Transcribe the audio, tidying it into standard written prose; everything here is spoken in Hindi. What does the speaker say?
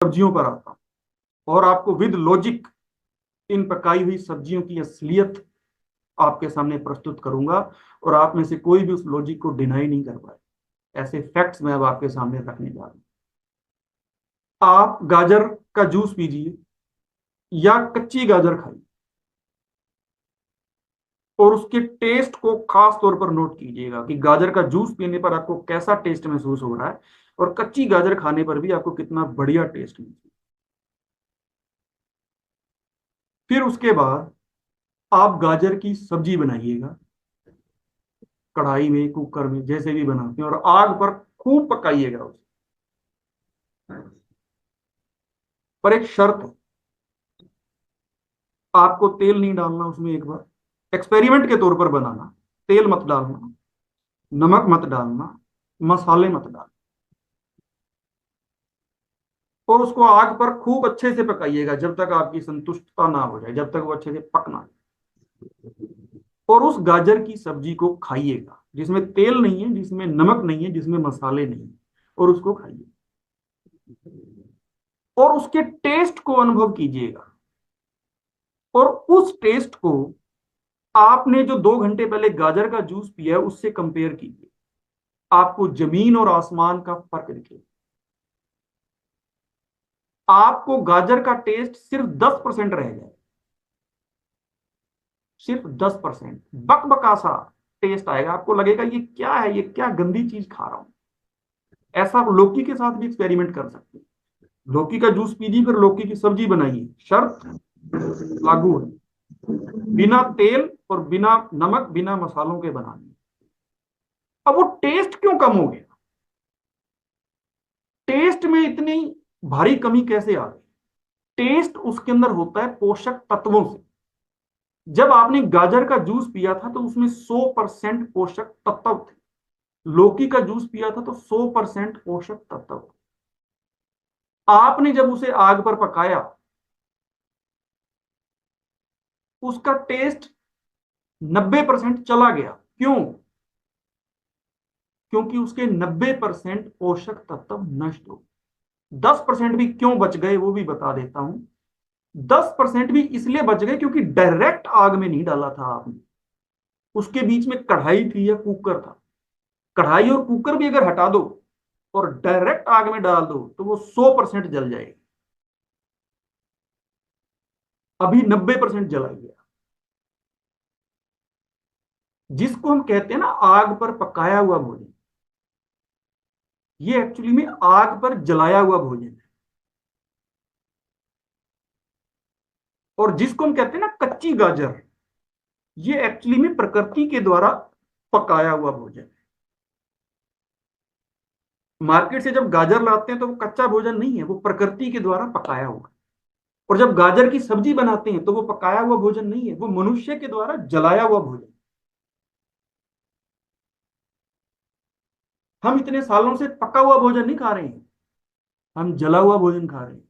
सब्जियों पर आता हूं और आपको विद लॉजिक इन पकाई हुई सब्जियों की असलियत आपके सामने प्रस्तुत करूंगा और आप में से कोई भी उस लॉजिक को डिनाई नहीं कर पाए। ऐसे फैक्ट्स मैं अब आपके सामने रखने जा रहा हूं। आप गाजर का जूस पीजिए या कच्ची गाजर खाइए और उसके टेस्ट को खास तौर पर नोट कीजिएगा कि गाजर का जूस पीने पर आपको कैसा टेस्ट महसूस हो रहा है और कच्ची गाजर खाने पर भी आपको कितना बढ़िया टेस्ट मिलता है। फिर उसके बाद आप गाजर की सब्जी बनाइएगा, कढ़ाई में, कुकर में, जैसे भी बनाते हैं, और आग पर खूब पकाइएगा उसे। पर एक शर्त है, आपको तेल नहीं डालना उसमें। एक बार एक्सपेरिमेंट के तौर पर बनाना, तेल मत डालना, नमक मत डालना, मसाले मत डालना, और उसको आग पर खूब अच्छे से पकाइएगा जब तक आपकी संतुष्टता ना हो जाए, जब तक वो अच्छे से पकना। और उस गाजर की सब्जी को खाइएगा जिसमें तेल नहीं है, जिसमें नमक नहीं है, जिसमें मसाले नहीं है, और उसको खाइए और उसके टेस्ट को अनुभव कीजिएगा। और उस टेस्ट को आपने जो 2 घंटे पहले गाजर का जूस पिया है उससे कंपेयर कीजिए। आपको जमीन और आसमान का फर्क दिखेगा। आपको गाजर का टेस्ट सिर्फ 10% रह जाए, सिर्फ 10%। बकबका सा टेस्ट आएगा, आपको लगेगा ये क्या है, ये क्या गंदी चीज खा रहा हूं। ऐसा आप लौकी के साथ भी एक्सपेरिमेंट कर सकते हैं। लौकी का जूस पीजिए, फिर लौकी की सब्जी बनाइए, शर्त लागू है, बिना तेल और बिना नमक, बिना मसालों के बनानी। अब वो टेस्ट क्यों कम हो गया? टेस्ट में इतनी भारी कमी कैसे आ गई? टेस्ट उसके अंदर होता है पोषक तत्वों से। जब आपने गाजर का जूस पिया था तो उसमें 100% पोषक तत्व थे। लौकी का जूस पिया था तो 100% पोषक तत्व थे। आपने जब उसे आग पर पकाया, उसका टेस्ट 90% चला गया। क्यों? क्योंकि उसके 90% पोषक तत्व नष्ट हो गए। 10% भी क्यों बच गए वो भी बता देता हूं। 10% भी इसलिए बच गए क्योंकि डायरेक्ट आग में नहीं डाला था आपने, उसके बीच में कढ़ाई थी या कुकर था। कढ़ाई और कुकर भी अगर हटा दो और डायरेक्ट आग में डाल दो तो वो 100% जल जाएगी। अभी 90% जला गया। जिसको हम कहते हैं ना आग पर पकाया हुआ भोजन, ये एक्चुअली में आग पर जलाया हुआ भोजन है। और जिसको हम कहते हैं ना कच्ची गाजर, ये एक्चुअली में प्रकृति के द्वारा पकाया हुआ भोजन है। मार्केट से जब गाजर लाते हैं तो वो कच्चा भोजन नहीं है, वो प्रकृति के द्वारा पकाया हुआ। और जब गाजर की सब्जी बनाते हैं तो वो पकाया हुआ भोजन नहीं है, वो मनुष्य के द्वारा जलाया हुआ भोजन। हम इतने सालों से पका हुआ भोजन नहीं खा रहे हैं, हम जला हुआ भोजन खा रहे हैं।